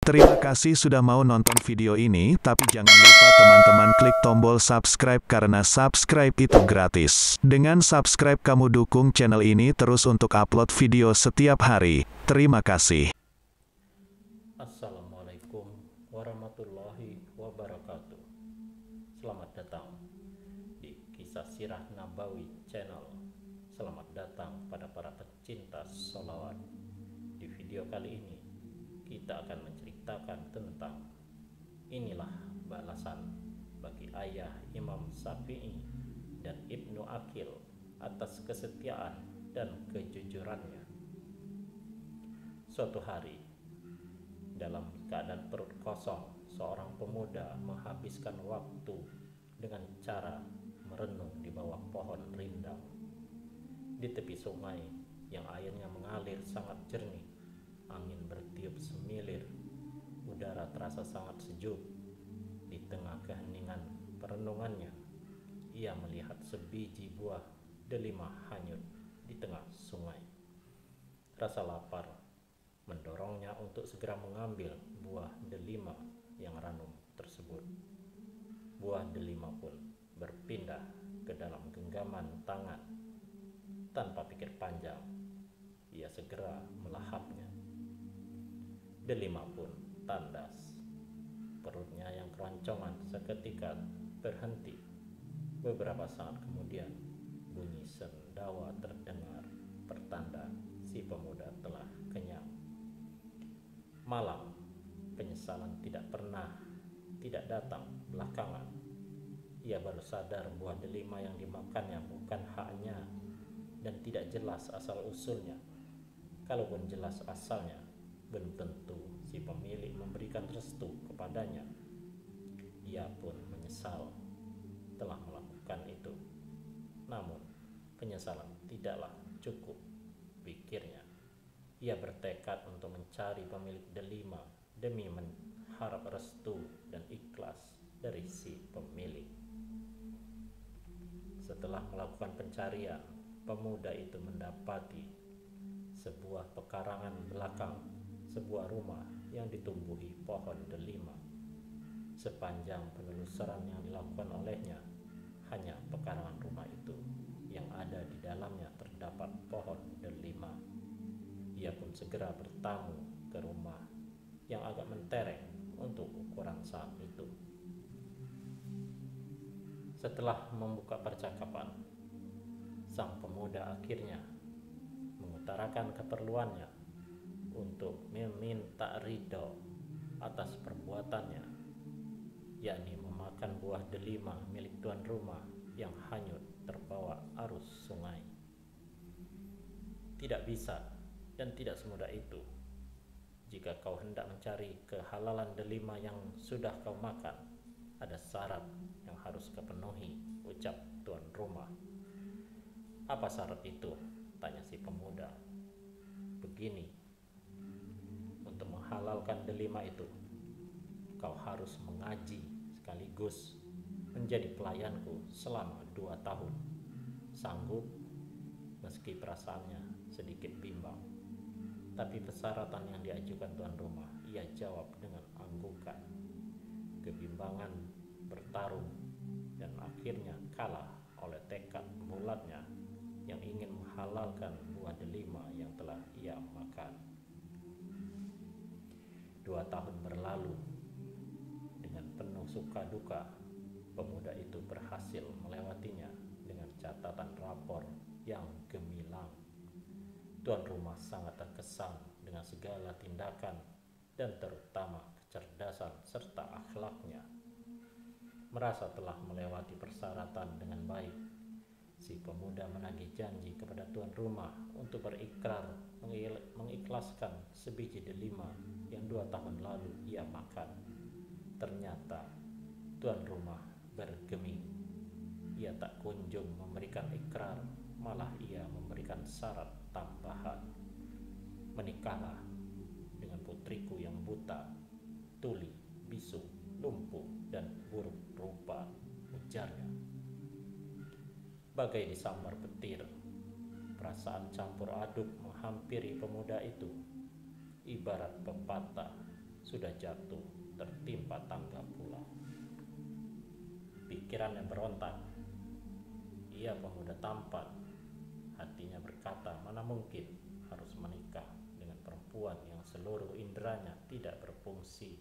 Terima kasih sudah mau nonton video ini, tapi jangan lupa teman-teman klik tombol subscribe karena subscribe itu gratis. Dengan subscribe kamu dukung channel ini terus untuk upload video setiap hari. Terima kasih. Assalamualaikum warahmatullahi wabarakatuh. Selamat datang di Kisah Sirah Nabawi Channel. Selamat datang pada para pecinta sholawat. Di video kali ini kita akan menceritakan tentang inilah balasan bagi ayah Imam Syafi'i dan Ibnu Aqil atas kesetiaan dan kejujurannya. Suatu hari, dalam keadaan perut kosong, seorang pemuda menghabiskan waktu dengan cara merenung di bawah pohon rindang di tepi sungai yang airnya mengalir sangat jernih. Angin bertiup semilir, udara terasa sangat sejuk. Di tengah keheningan perenungannya, ia melihat sebiji buah delima hanyut di tengah sungai. Rasa lapar mendorongnya untuk segera mengambil buah delima yang ranum tersebut. Buah delima pun berpindah ke dalam genggaman tangan. Tanpa pikir panjang, ia segera melahapnya. Delima pun tandas. Perutnya yang keroncongan seketika berhenti. Beberapa saat kemudian, bunyi sendawa terdengar, pertanda si pemuda telah kenyang. Malam, penyesalan tidak datang belakangan. Ia baru sadar buah delima yang dimakannya bukan haknya dan tidak jelas asal-usulnya. Kalaupun jelas asalnya, belum tentu si pemilik memberikan restu kepadanya. Ia pun menyesal telah melakukan itu. Namun, penyesalan tidaklah cukup, pikirnya. Ia bertekad untuk mencari pemilik delima demi mengharap restu dan ikhlas dari si pemilik. Setelah melakukan pencarian, pemuda itu mendapati sebuah pekarangan belakang sebuah rumah yang ditumbuhi pohon delima. Sepanjang penelusuran yang dilakukan olehnya, hanya pekarangan rumah itu yang ada di dalamnya terdapat pohon delima. Ia pun segera bertamu ke rumah yang agak mentereng untuk ukuran saat itu. Setelah membuka percakapan, sang pemuda akhirnya mengutarakan keperluannya untuk meminta ridho atas perbuatannya, yakni memakan buah delima milik tuan rumah yang hanyut terbawa arus sungai. Tidak bisa dan tidak semudah itu. Jika kau hendak mencari kehalalan delima yang sudah kau makan, ada syarat yang harus kau penuhi, ucap tuan rumah. Apa syarat itu? Tanya si pemuda. Begini, untuk menghalalkan delima itu, kau harus mengaji sekaligus menjadi pelayanku selama 2 tahun. Sanggup? Meski perasaannya sedikit bimbang, tapi persyaratan yang diajukan tuan rumah ia jawab dengan anggukan. Kebimbangan bertarung dan akhirnya kalah oleh tekad bulatnya yang ingin menghalalkan buah delima yang telah ia makan. 2 tahun berlalu. Dengan penuh suka duka, pemuda itu berhasil melewatinya dengan catatan rapor yang gemilang. Tuan rumah sangat terkesan dengan segala tindakan dan terutama kecerdasan serta akhlaknya. Merasa telah melewati persyaratan dengan baik, si pemuda menagih janji kepada tuan rumah untuk berikrar mengikhlaskan sebiji delima yang 2 tahun lalu ia makan. Ternyata tuan rumah bergeming. Ia tak kunjung memberikan ikrar, malah ia memberikan syarat tambahan. Menikahlah dengan putriku yang buta, tuli, bisu, lumpuh, dan buruk rupa, ujarnya. Bagai disambar petir, perasaan campur aduk menghampiri pemuda itu. Ibarat pepatah, sudah jatuh tertimpa tangga pula. Pikirannya berontak. Ia pemuda tampan. Hatinya berkata, mana mungkin harus menikah dengan perempuan yang seluruh inderanya tidak berfungsi.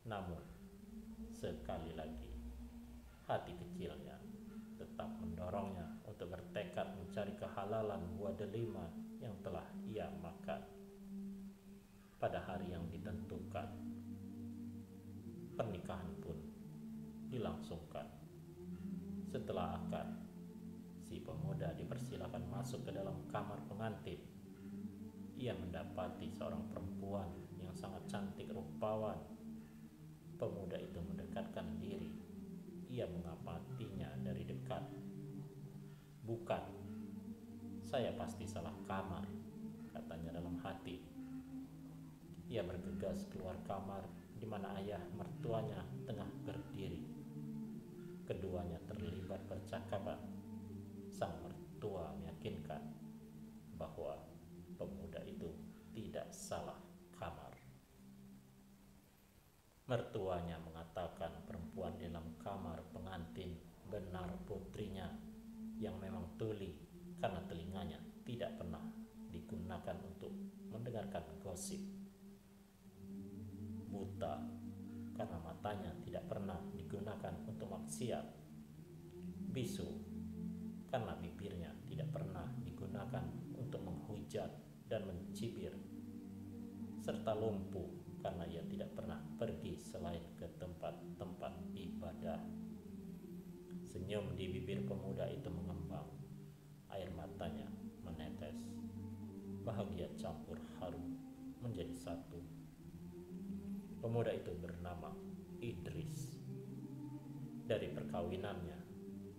Namun, sekali lagi, hati kecilnya tetap mendorongnya untuk bertekad mencari kehalalan buah delima yang telah ia makan. Pada hari yang ditentukan, pernikahan pun dilangsungkan. Setelah akad, si pemuda dipersilakan masuk ke dalam kamar pengantin. Ia mendapati seorang perempuan yang sangat cantik rupawan. Pemuda itu mendekatkan diri. Ia mengamatinya dari dekat. Bukan, saya pasti salah kamar, katanya dalam hati. Ia bergegas keluar kamar di mana ayah mertuanya tengah berdiri. Keduanya terlibat percakapan. Sang mertua meyakinkan bahwa pemuda itu tidak salah kamar. Mertuanya mengatakan perempuan di dalam kamar pengantin benar putrinya yang memang tuli karena telinganya tidak pernah digunakan untuk mendengarkan gosip. Buta karena matanya tidak pernah digunakan untuk maksiat. Bisu karena bibirnya tidak pernah digunakan untuk menghujat dan mencibir, serta lumpuh karena ia tidak pernah pergi selain ke tempat-tempat ibadah. Senyum di bibir pemuda itu mengembang, air matanya menetes, bahagia campur haru menjadi satu. Pemuda itu bernama Idris. Dari perkawinannya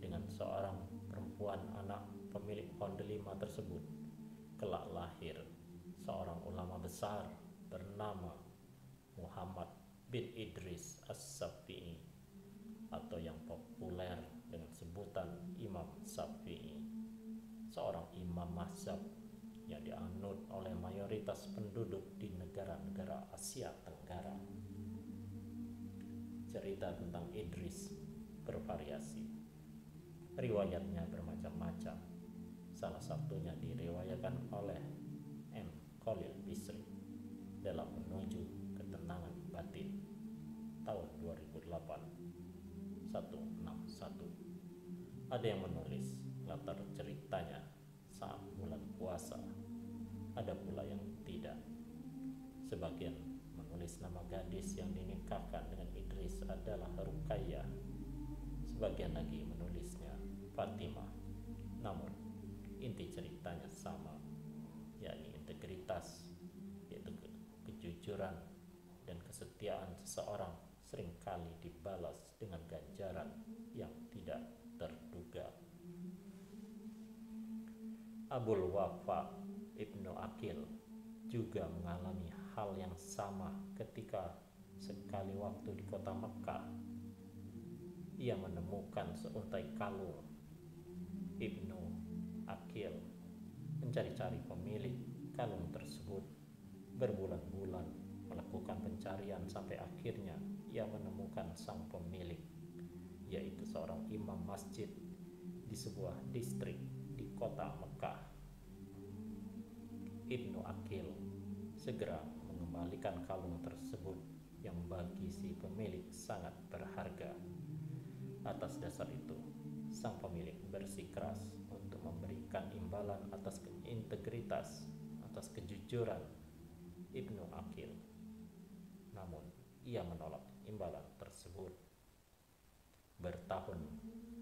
dengan seorang perempuan anak pemilik pohon delima tersebut, kelak lahir seorang ulama besar bernama Muhammad bin Idris As-Syafi'i, atau yang populer dengan sebutan Imam Syafi'i, seorang imam mazhab yang dianut oleh mayoritas penduduk di negara-negara Asia Tenggara. Cerita tentang Idris bervariasi. Riwayatnya bermacam-macam. Salah satunya diriwayatkan oleh M. Khalil Bisri dalam Menuju Ketenangan Batin tahun 2008 161. Ada yang menulis latar ceritanya saat bulan puasa, ada pula yang tidak. Sebagian menulis nama gadis yang dinikahkan dengan Idris adalah Ruqayyah, sebagian lagi menulisnya Fatimah. Namun inti ceritanya sama, yakni integritas, yaitu kejujuran dan kesetiaan seseorang seringkali dibalas dengan ganjaran yang tidak terduga. Abul Wafa Ibnu Aqil juga mengalami hal yang sama ketika sekali waktu di kota Mekah. Ia menemukan seuntai kalung. Ibnu Aqil mencari-cari pemilik kalung tersebut berbulan-bulan, melakukan pencarian sampai akhirnya ia menemukan sang pemilik, yaitu seorang imam masjid di sebuah distrik di kota Mekah. Ibnu Aqil segera mengembalikan kalung tersebut yang bagi si pemilik sangat berharga. Atas dasar itu, sang pemilik bersikeras untuk memberikan imbalan atas integritas, atas kejujuran Ibnu Aqil. Namun, ia menolak imbalan tersebut. Bertahun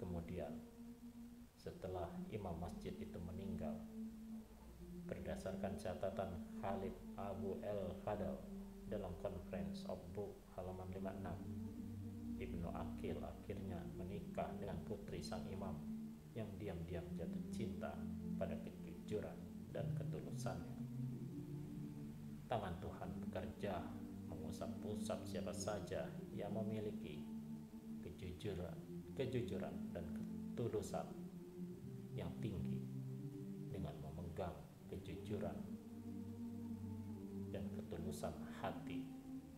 kemudian, setelah imam masjid itu meninggal, berdasarkan catatan Khalid Abu El-Fadl dalam Conference of Book halaman 56, Ibnu Aqil akhirnya menikah dengan putri sang imam yang diam-diam jatuh cinta pada kejujuran dan ketulusannya. Tangan Tuhan bekerja mengusap-usap siapa saja yang memiliki kejujuran dan ketulusan yang tinggi dengan memegang kejujuran dan ketulusan hati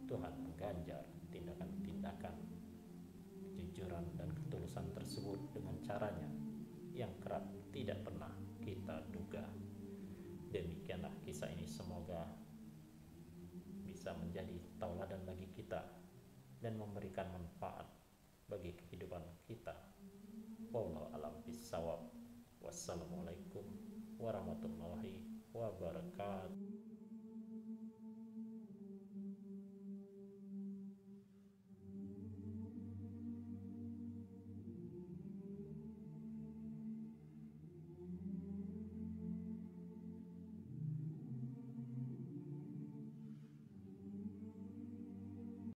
Tuhan mengganjar tindakan-tindakan kejujuran dan ketulusan tersebut dengan caranya yang kerap tidak pernah kita duga. Demikianlah kisah ini, semoga bisa menjadi tauladan bagi kita dan memberikan manfaat bagi kehidupan kita. Wallahu a'lam bishawab. Wassalamualaikum warahmatullahi wabarakatuh.